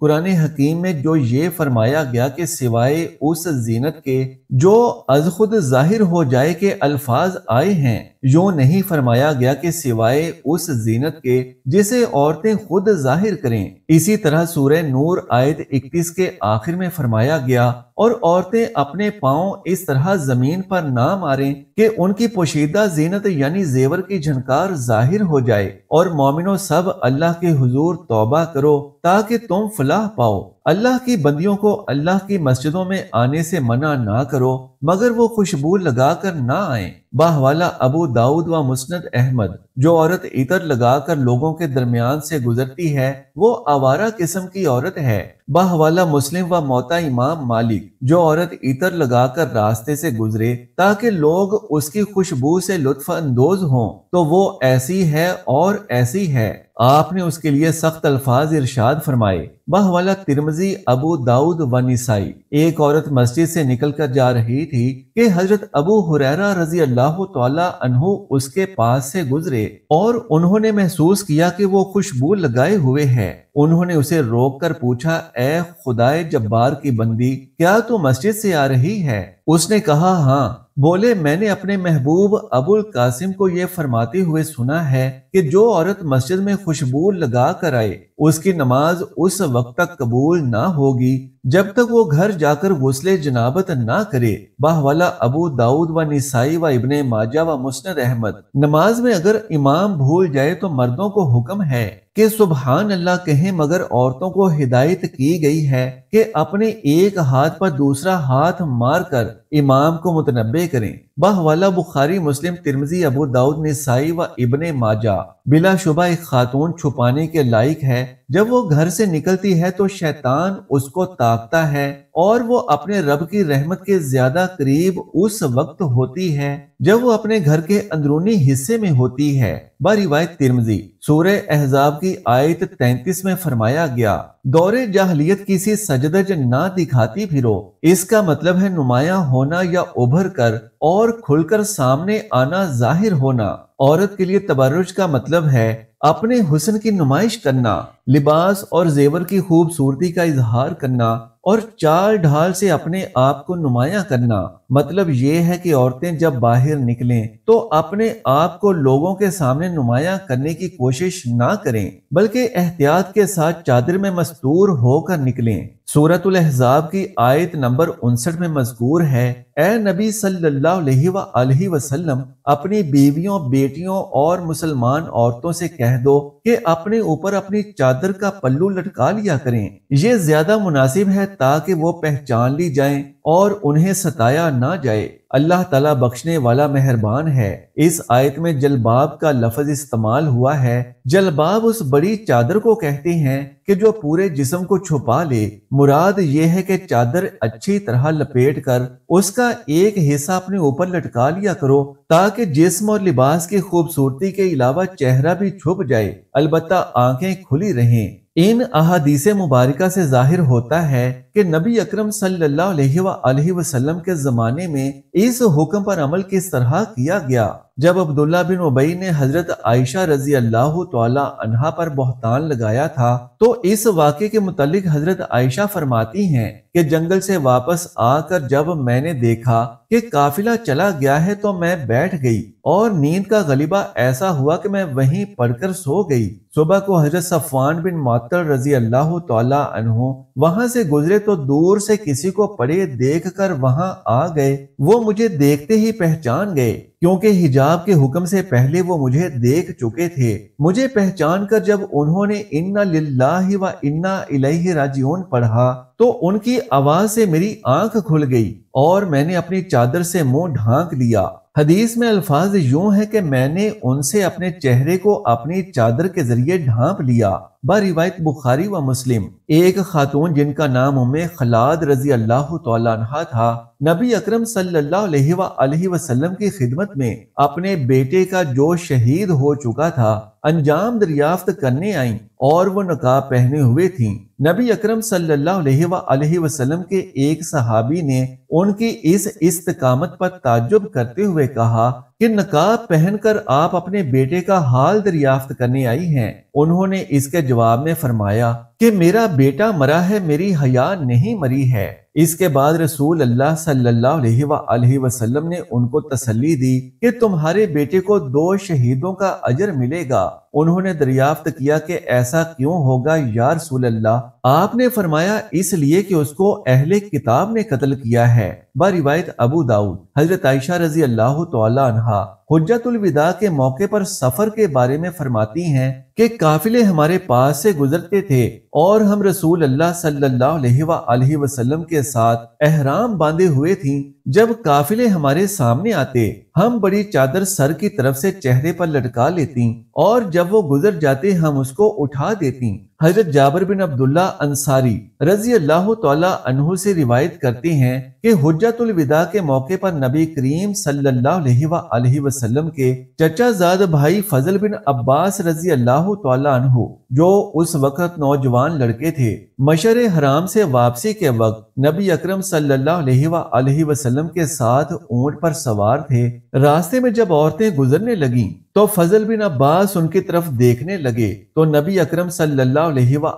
قرآن حکیم میں جو یہ فرمایا گیا کہ سوائے اس زینت کے جو از خود ظاہر ہو جائے کے الفاظ آئے ہیں، یوں نہیں فرمایا گیا کہ سوائے اس زینت کے جسے عورتیں خود ظاہر کریں۔ اسی طرح سورہ نور آیت 31 کے آخر میں فرمایا گیا، اور عورتیں اپنے پاؤں اس طرح زمین پر نہ ماریں کہ ان کی پوشیدہ زینت یعنی زیور کی جھنکار ظاہر ہو جائے، اور مومنوں سب اللہ کے حضور توبہ کرو تاکہ تم فلاح پاؤ۔ اللہ کی بندیوں کو اللہ کی مسجدوں میں آنے سے منع نہ کرو مگر وہ خوشبو لگا کر نہ آئیں۔ باہوالا ابو داؤد و مسند احمد، جو عورت عطر لگا کر لوگوں کے درمیان سے گزرتی ہے وہ آوارہ قسم کی عورت ہے۔ باہوالا مسلم و موطا امام مالک، جو عورت عطر لگا کر راستے سے گزرے تاکہ لوگ اس کی خوشبو سے لطف اندوز ہوں تو وہ ایسی ہے اور ایسی ہے۔ آپ نے اس کے لیے سخت الفاظ ارشاد فرمائے۔ باہوالا ترمذی، ابو داؤد و نسائی، ایک عورت مسجد سے نکل کر جا رہی تھی کہ حضرت ابو ہریرہ رضی اللہ تعالی عنہ اس کے پاس سے گزرے اور انہوں نے محسوس کیا کہ وہ خوشبو لگائے ہوئے ہے۔ انہوں نے اسے روک کر پوچھا، اے خدائے جبار کی بندی، کیا تو مسجد سے آ رہی ہے؟ اس نے کہا ہاں۔ بولے، میں نے اپنے محبوب ابو القاسم کو یہ فرماتے ہوئے سنا ہے کہ جو عورت مسجد میں خوشبو لگا کر آئے اس کی نماز اس وقت تک قبول نہ ہوگی جب تک وہ گھر جا کر غسل جنابت نہ کرے۔ باہوالا ابو داؤد و نسائی و ابن ماجہ و مسند احمد، نماز میں اگر امام بھول جائے تو مردوں کو حکم ہے کہ سبحان اللہ کہیں، مگر عورتوں کو ہدایت کی گئی ہے کہ اپنے ایک ہاتھ پر دوسرا ہاتھ مار کر امام کو متنبہ کریں۔ باہوالا بخاری، مسلم، ترمذی، ابو داؤد، نسائی و ابن ماجہ، بلا شبہ ایک خاتون چھپانے کے لائق ہے۔ جب وہ گھر سے نکلتی ہے تو شیطان اس کو تاکتا ہے اور وہ اپنے رب کی رحمت کے زیادہ قریب اس وقت ہوتی ہے جب وہ اپنے گھر کے اندرونی حصے میں ہوتی ہے۔ بروایت ترمذی، سورہ احزاب کی آیت 33 میں فرمایا گیا، دور جاہلیت کسی سجدج نہ دکھاتی پھرو۔ اس کا مطلب ہے نمایاں ہونا یا ابھر کر اور کھل کر سامنے آنا، ظاہر ہونا۔ عورت کے لیے تبرج کا مطلب ہے اپنے حسن کی نمائش کرنا، لباس اور زیور کی خوبصورتی کا اظہار کرنا اور چال ڈھال سے اپنے آپ کو نمایاں کرنا۔ مطلب یہ ہے کہ عورتیں جب باہر نکلیں تو اپنے آپ کو لوگوں کے سامنے نمایاں کرنے کی کوشش نہ کریں بلکہ احتیاط کے ساتھ چادر میں مستور ہو کر نکلیں۔ سورۃ الاحزاب کی آیت نمبر 59 میں مذکور ہے، اے نبی صلی اللہ علیہ وآلہ وسلم، اپنی بیویوں، بیٹیوں اور مسلمان عورتوں سے کہہ دو کہ اپنے اوپر اپنی چادر کا پلو لٹکا لیا کریں۔ یہ زیادہ مناسب ہے تاکہ وہ پہچان لی جائیں اور انہیں ستایا نہ جائے۔ اللہ تعالیٰ بخشنے والا مہربان ہے۔ اس آیت میں جلباب کا لفظ استعمال ہوا ہے۔ جلباب اس بڑی چادر کو کہتے ہیں کہ جو پورے جسم کو چھپا لے۔ مراد یہ ہے کہ چادر اچھی طرح لپیٹ کر اس کا ایک حصہ اپنے اوپر لٹکا لیا کرو تاکہ جسم اور لباس کی خوبصورتی کے علاوہ چہرہ بھی چھپ جائے، البتہ آنکھیں کھلی رہیں۔ ان احادیث مبارکہ سے ظاہر ہوتا ہے کہ نبی اکرم صلی اللہ علیہ وآلہ وسلم کے زمانے میں اس حکم پر عمل کس طرح کیا گیا۔ جب عبداللہ بن ابی نے حضرت عائشہ رضی اللہ تعالی عنہا پر بہتان لگایا تھا تو اس واقعے کے متعلق حضرت عائشہ فرماتی ہیں کہ جنگل سے واپس آ کر جب میں نے دیکھا کہ قافلہ چلا گیا ہے تو میں بیٹھ گئی اور نیند کا غلبہ ایسا ہوا کہ میں وہیں پڑھ کر سو گئی۔ صبح کو حضرت صفوان بن معطل رضی اللہ تعالی عنہ وہاں سے گزرے تو دور سے کسی کو پڑے دیکھ کر وہاں آ گئے۔ وہ مجھے دیکھتے ہی پہچان گئے کیونکہ حجاب کے حکم سے پہلے وہ مجھے دیکھ چکے تھے۔ مجھے پہچان کر جب انہوں نے انا للہ و انا الیہ راجعون پڑھا تو ان کی آواز سے میری آنکھ کھل گئی اور میں نے اپنی چادر سے منہ ڈھانک لیا۔ حدیث میں الفاظ یوں ہے کہ میں نے ان سے اپنے چہرے کو اپنی چادر کے ذریعے ڈھانپ لیا۔ بروایت بخاری و مسلم، ایک خاتون جن کا نام ام خلاد رضی اللہ تعالی عنہا تھا، نبی اکرم صلی اللہ علیہ وآلہ وسلم کی خدمت میں اپنے بیٹے کا جو شہید ہو چکا تھا انجام دریافت کرنے آئیں اور وہ نقاب پہنے ہوئے تھیں۔ نبی اکرم صلی اللہ علیہ وسلم کے ایک صحابی نے ان کی اس استقامت پر تعجب کرتے ہوئے کہا کہ نقاب پہن کر آپ اپنے بیٹے کا حال دریافت کرنے آئی ہیں۔ انہوں نے اس کے جواب میں فرمایا کہ میرا بیٹا مرا ہے، میری حیا نہیں مری ہے۔ اس کے بعد رسول اللہ صلی اللہ علیہ وسلم نے ان کو تسلی دی کہ تمہارے بیٹے کو 2 شہیدوں کا اجر ملے گا۔ انہوں نے دریافت کیا کہ ایسا کیوں ہوگا یا رسول اللہ؟ آپ نے فرمایا اس لیے کہ اس کو اہل کتاب نے قتل کیا ہے۔ روایت ابو داؤد۔ حضرت عائشہ رضی اللہ تعالی عنہا حجۃ الوداع کے موقع پر سفر کے بارے میں فرماتی ہیں کہ قافلے ہمارے پاس سے گزرتے تھے اور ہم رسول اللہ صلی اللہ علیہ وسلم کے ساتھ احرام باندھے ہوئے تھیں۔ جب قافلے ہمارے سامنے آتے ہم بڑی چادر سر کی طرف سے چہرے پر لٹکا لیتی اور جب وہ گزر جاتے ہم اس کو اٹھا دیتی۔ حضرت جابر بن عبداللہ انصاری رضی اللہ تعالی عنہ سے روایت کرتے ہیں کہ حجۃ الوداع کے موقع پر نبی کریم صلی اللہ علیہ وسلم کے چچا زاد بھائی فضل بن عباس رضی اللہ تعالی عنہ، جو اس وقت نوجوان لڑکے تھے، مشعر حرام سے واپسی کے وقت نبی اکرم صلی اللہ علیہ وسلم کے ساتھ اونٹ پر سوار تھے۔ راستے میں جب عورتیں گزرنے لگیں تو فضل بن عباس ان کی طرف دیکھنے لگے تو نبی اکرم صلی اللہ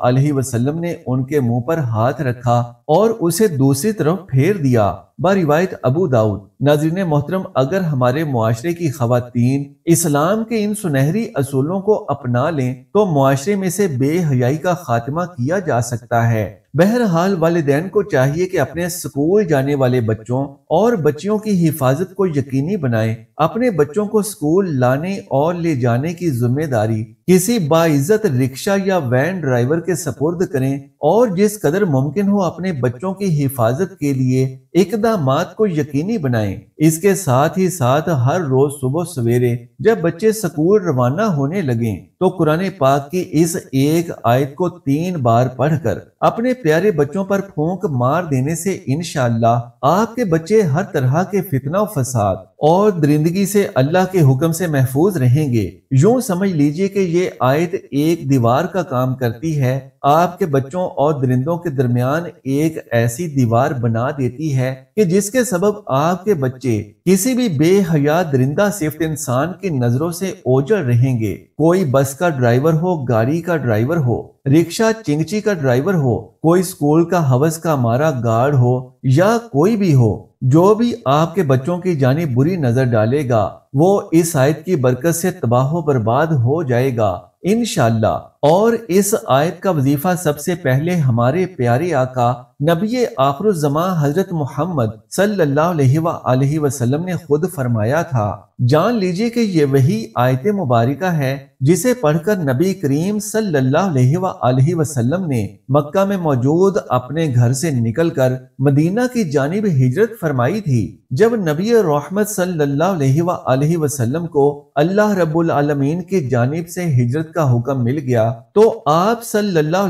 علیہ وسلم نے ان کے منہ پر ہاتھ رکھا اور اسے دوسری طرف پھیر دیا۔ روایت ابو داؤد۔ ناظرین محترم، اگر ہمارے معاشرے کی خواتین اسلام کے ان سنہری اصولوں کو اپنا لیں تو معاشرے میں سے بے حیائی کا خاتمہ کیا جا سکتا ہے۔ بہرحال والدین کو چاہیے کہ اپنے اسکول جانے والے بچوں اور بچیوں کی حفاظت کو یقینی بنائیں۔ اپنے بچوں کو اسکول لانے اور لے جانے کی ذمہ داری کسی باعزت رکشہ یا وین ڈرائیور کے سپرد کریں اور جس قدر ممکن ہو اپنے بچوں کی حفاظت کے لیے اقدامات کو یقینی بنائیں۔ اس کے ساتھ ہی ساتھ ہر روز صبح سویرے جب بچے اسکول روانہ ہونے لگیں تو قرآن پاک کی اس ایک آیت کو 3 بار پڑھ کر اپنے پیارے بچوں پر پھونک مار دینے سے انشاءاللہ آپ کے بچے ہر طرح کے فتنہ و فساد اور درندگی سے اللہ کے حکم سے محفوظ رہیں گے۔ یوں سمجھ لیجئے کہ یہ آیت ایک دیوار کا کام کرتی ہے، آپ کے بچوں اور درندوں کے درمیان ایک ایسی دیوار بنا دیتی ہے کہ جس کے سبب آپ کے بچے کسی بھی بے حیا درندہ صفت انسان کی نظروں سے اوجھل رہیں گے۔ کوئی بس کا ڈرائیور ہو، گاڑی کا ڈرائیور ہو، رکشہ چنگچی کا ڈرائیور ہو، کوئی اسکول کا حوث کا مارا گارڈ ہو یا کوئی بھی ہو، جو بھی آپ کے بچوں کی جانب بری نظر ڈالے گا وہ اس آیت کی برکت سے تباہ و برباد ہو جائے گا انشاءاللہ۔ اور اس آیت کا وظیفہ سب سے پہلے ہمارے پیارے آقا نبی آخر الزمان حضرت محمد صلی اللہ علیہ وسلم نے خود فرمایا تھا۔ جان لیجئے کہ یہ وہی آیت مبارکہ ہے جسے پڑھ کر نبی کریم صلی اللہ علیہ وسلم نے مکہ میں موجود اپنے گھر سے نکل کر مدینہ کی جانب ہجرت فرمائی تھی۔ جب نبی رحمت صلی اللہ علیہ وسلم کو اللہ رب العالمین کی جانب سے ہجرت کا حکم مل گیا تو آپ صلی اللہ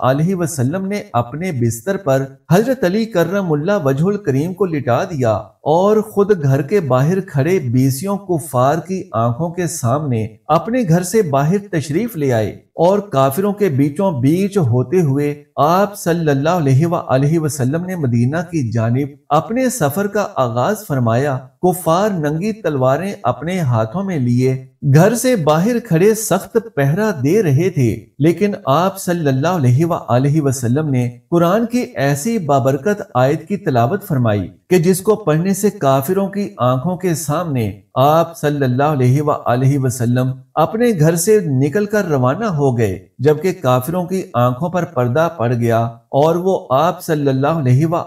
علیہ وسلم نے اپنے بستر پر حضرت علی کرم اللہ وجہ الکریم کو لٹا دیا اور خود گھر کے باہر کھڑے 20 کفار کی آنکھوں کے سامنے اپنے گھر سے باہر تشریف لے آئے اور کافروں کے بیچوں بیچ ہوتے ہوئے آپ صلی اللہ علیہ وسلم نے مدینہ کی جانب اپنے سفر کا آغاز فرمایا۔ کفار ننگی تلواریں اپنے ہاتھوں میں لیے گھر سے باہر کھڑے سخت پہرا دے رہے تھے، لیکن آپ صلی اللہ علیہ وسلم نے قرآن کی ایسی بابرکت آیت کی تلاوت فرمائی کہ جس کو پڑھنے سے کافروں کی آنکھوں کے سامنے آپ صلی اللہ علیہ وسلم اپنے گھر سے نکل کر روانہ ہو گئے، جبکہ کافروں کی آنکھوں پر پردہ پڑ گیا اور وہ آپ صلی اللہ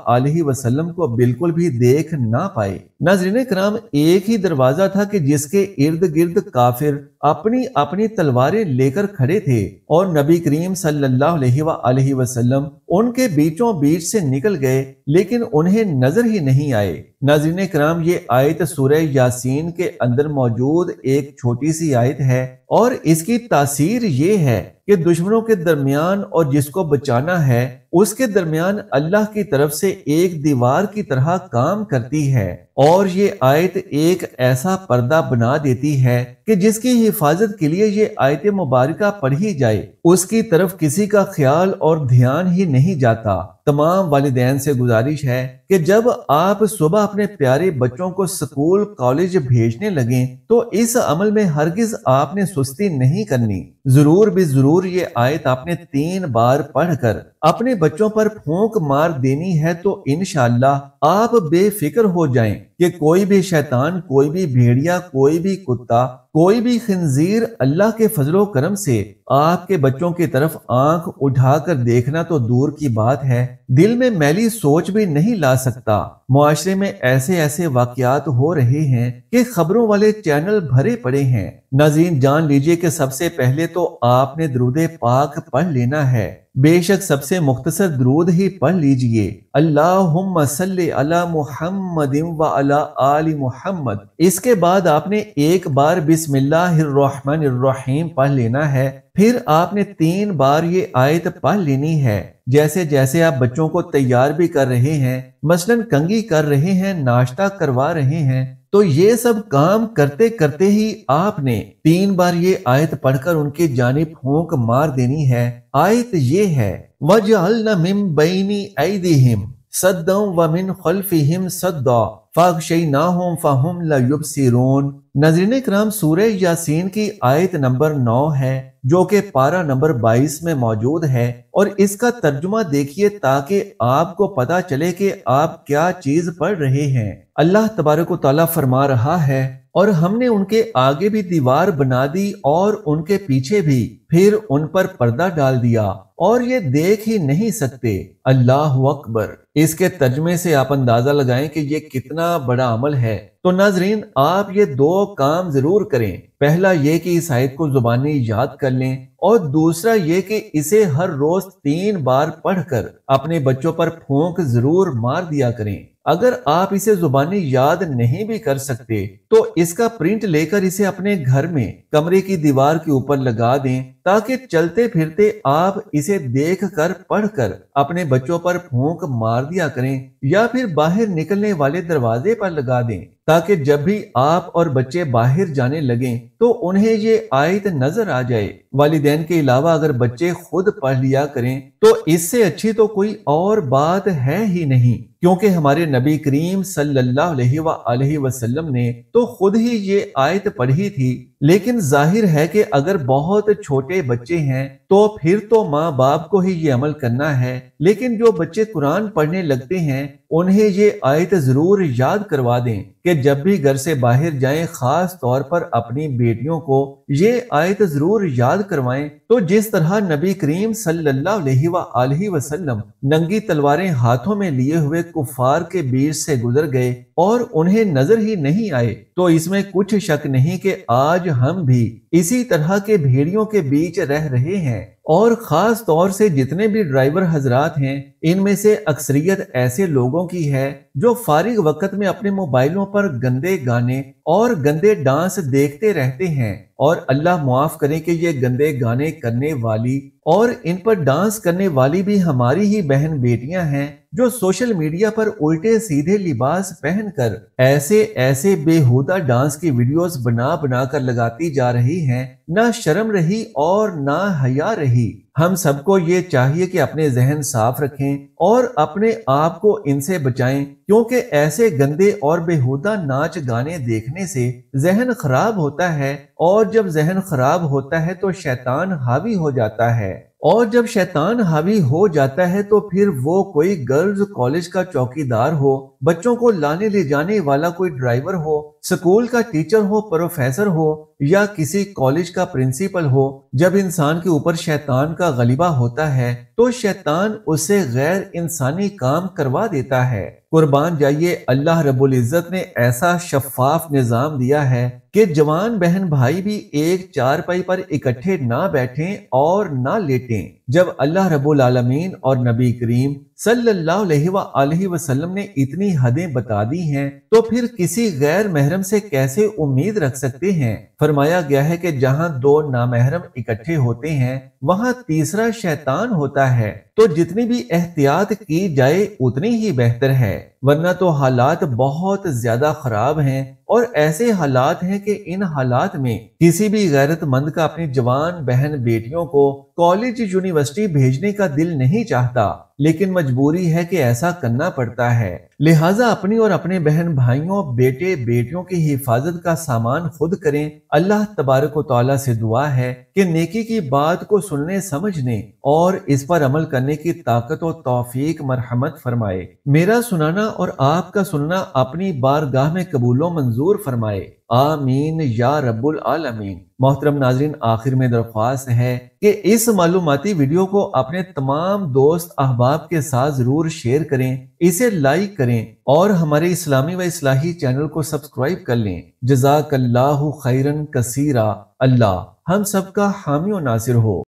علیہ وسلم کو بالکل بھی دیکھ نہ پائے۔ ناظرین کرام، ایک ہی دروازہ تھا کہ جس کے ارد گرد کافر اپنی اپنی تلواریں لے کر کھڑے تھے اور نبی کریم صلی اللہ علیہ وسلم ان کے بیچوں بیچ سے نکل گئے لیکن انہیں نظر ہی نہیں آئے۔ ناظرین کرام، یہ آیت سورہ یاسین کے اندر موجود ایک چھوٹی سی آیت ہے اور اس کی تاثیر یہ ہے کہ دشمنوں کے درمیان اور جس کو بچانا ہے اس کے درمیان اللہ کی طرف سے ایک دیوار کی طرح کام کرتی ہے، اور یہ آیت ایک ایسا پردہ بنا دیتی ہے کہ جس کی حفاظت کے لیے یہ آیت مبارکہ پڑھی جائے اس کی طرف کسی کا خیال اور دھیان ہی نہیں جاتا۔ تمام والدین سے گزارش ہے کہ جب آپ صبح اپنے پیارے بچوں کو اسکول کالج بھیجنے لگیں تو اس عمل میں ہرگز آپ نے سستی نہیں کرنی۔ ضرور بھی ضرور یہ آیت آپ نے 3 بار پڑھ کر اپنے بچوں پر پھونک مار دینی ہے، تو انشاءاللہ آپ بے فکر ہو جائیں کہ کوئی بھی شیطان، کوئی بھی بھیڑیا، کوئی بھی کتا، کوئی بھی خنزیر اللہ کے فضل و کرم سے آپ کے بچوں کی طرف آنکھ اٹھا کر دیکھنا تو دور کی بات ہے، دل میں میلی سوچ بھی نہیں لا سکتا۔ معاشرے میں ایسے ایسے واقعات ہو رہے ہیں کہ خبروں والے چینل بھرے پڑے ہیں۔ ناظرین جان لیجئے کہ سب سے پہلے تو آپ نے درود پاک پڑھ لینا ہے، بے شک سب سے مختصر درود ہی پڑھ لیجئے، اللہم صلی علی محمد و علی آل محمد۔ اس کے بعد آپ نے ایک بار بسم اللہ الرحمن الرحیم پڑھ لینا ہے، پھر آپ نے 3 بار یہ آیت پڑھ لینی ہے۔ جیسے جیسے آپ بچوں کو تیار بھی کر رہے ہیں، مثلاً کنگھی کر رہے ہیں، ناشتہ کروا رہے ہیں، تو یہ سب کام کرتے کرتے ہی آپ نے 3 بار یہ آیت پڑھ کر ان کی جانب پھونک مار دینی ہے۔ آیت یہ ہے وَجَعَلْنَا مِن بَيْنِ أَيْدِيهِمْ سَدًّا وَمِن خَلْفِهِمْ سَدًّا فَأَغْشَيْنَاهُمْ فَهُمْ لَا يُبْصِرُونَ۔ ناظرین کرام سورہ یاسین کی آیت نمبر 9 ہے، جو کہ پارہ نمبر 22 میں موجود ہے، اور اس کا ترجمہ دیکھیے تاکہ آپ کو پتا چلے کہ آپ کیا چیز پڑھ رہے ہیں۔ اللہ تبارک و تعالیٰ فرما رہا ہے، اور ہم نے ان کے آگے بھی دیوار بنا دی اور ان کے پیچھے بھی، پھر ان پر پردہ ڈال دیا اور یہ دیکھ ہی نہیں سکتے۔ اللہ اکبر۔ اس کے ترجمے سے آپ اندازہ لگائیں کہ یہ کتنا بڑا عمل ہے۔ تو ناظرین آپ یہ 2 کام ضرور کریں، پہلا یہ کہ اس آیت کو زبانی یاد کر لیں، اور دوسرا یہ کہ اسے ہر روز 3 بار پڑھ کر اپنے بچوں پر پھونک ضرور مار دیا کریں۔ اگر آپ اسے زبانی یاد نہیں بھی کر سکتے تو اس کا پرنٹ لے کر اسے اپنے گھر میں کمرے کی دیوار کے اوپر لگا دیں، تاکہ چلتے پھرتے آپ اسے دیکھ کر پڑھ کر اپنے بچوں پر پھونک مار دیا کریں، یا پھر باہر نکلنے والے دروازے پر لگا دیں، تاکہ جب بھی آپ اور بچے باہر جانے لگیں تو انہیں یہ آیت نظر آ جائے۔ والدین کے علاوہ اگر بچے خود پڑھ لیا کریں تو اس سے اچھی تو کوئی اور بات ہے ہی نہیں، کیونکہ ہمارے نبی کریم صلی اللہ علیہ وآلہ وسلم نے تو خود ہی یہ آیت پڑھی تھی۔ لیکن ظاہر ہے کہ اگر بہت چھوٹے بچے ہیں تو پھر تو ماں باپ کو ہی یہ عمل کرنا ہے، لیکن جو بچے قرآن پڑھنے لگتے ہیں انہیں یہ آیت ضرور یاد کروا دیں کہ جب بھی گھر سے باہر جائیں خاص طور پر اپنی بیٹیوں کو یہ آیت ضرور یاد کروائیں۔ تو جس طرح نبی کریم صلی اللہ علیہ وآلہ وسلم ننگی تلواریں ہاتھوں میں لیے ہوئے کفار کے بیچ سے گزر گئے اور انہیں نظر ہی نہیں آئے، تو اس میں کچھ شک نہیں کہ آج ہم بھی اسی طرح کے بھیڑیوں کے بیچ رہ رہے ہیں، اور خاص طور سے جتنے بھی ڈرائیور حضرات ہیں ان میں سے اکثریت ایسے لوگوں کی ہے جو فارغ وقت میں اپنے موبائلوں پر گندے گانے اور گندے ڈانس دیکھتے رہتے ہیں، اور اللہ معاف کرے کہ یہ گندے گانے کرنے والی اور ان پر ڈانس کرنے والی بھی ہماری ہی بہن بیٹیاں ہیں، جو سوشل میڈیا پر الٹے سیدھے لباس پہن کر ایسے بےہودہ ڈانس کی ویڈیوز بنا بنا کر لگاتی جا رہی ہیں، نہ شرم رہی اور نہ حیا رہی۔ ہم سب کو یہ چاہیے کہ اپنے ذہن صاف رکھیں اور اپنے آپ کو ان سے بچائیں، کیونکہ ایسے گندے اور بےہودہ ناچ گانے دیکھنے سے ذہن خراب ہوتا ہے، اور جب ذہن خراب ہوتا ہے تو شیطان حاوی ہو جاتا ہے، اور جب شیطان حاوی ہو جاتا ہے تو پھر وہ کوئی گرلز کالج کا چوکیدار ہو، بچوں کو لانے لے جانے والا کوئی ڈرائیور ہو، سکول کا ٹیچر ہو، پروفیسر ہو، یا کسی کالج کا پرنسپل ہو، جب انسان کے اوپر شیطان کا غلبہ ہوتا ہے تو شیطان اس سے غیر انسانی کام کروا دیتا ہے۔ قربان جائیے، اللہ رب العزت نے ایسا شفاف نظام دیا ہے کہ جوان بہن بھائی بھی ایک چارپائی پر اکٹھے نہ بیٹھیں اور نہ لیٹیں۔ جب اللہ رب العالمین اور نبی کریم صلی اللہ علیہ وآلہ وسلم نے اتنی حدیں بتا دی ہیں تو پھر کسی غیر محرم سے کیسے امید رکھ سکتے ہیں؟ فرمایا گیا ہے کہ جہاں دو نامحرم اکٹھے ہوتے ہیں وہاں تیسرا شیطان ہوتا ہے، تو جتنی بھی احتیاط کی جائے اتنی ہی بہتر ہے، ورنہ تو حالات بہت زیادہ خراب ہیں، اور ایسے حالات ہیں کہ ان حالات میں کسی بھی غیرت مند کا اپنی جوان بہن بیٹیوں کو کالج یونیورسٹی بھیجنے کا دل نہیں چاہتا، لیکن مجبوری ہے کہ ایسا کرنا پڑتا ہے۔ لہٰذا اپنی اور اپنے بہن بھائیوں بیٹے بیٹیوں کی حفاظت کا سامان خود کریں۔ اللہ تبارک و تعالیٰ سے دعا ہے کہ نیکی کی بات کو سننے سمجھنے اور اس پر عمل کرنے کی طاقت و توفیق مرحمت فرمائے۔ میرا سنانا اور آپ کا سننا اپنی بارگاہ میں قبول و منظور فرمائے، آمین یا رب العالمین۔ محترم ناظرین، آخر میں درخواست ہے کہ اس معلوماتی ویڈیو کو اپنے تمام دوست احباب کے ساتھ ضرور شیئر کریں، اسے لائک کریں اور ہمارے اسلامی و اصلاحی چینل کو سبسکرائب کر لیں۔ جزاک اللہ خیرن کثیرا۔ اللہ ہم سب کا حامی و ناصر ہو۔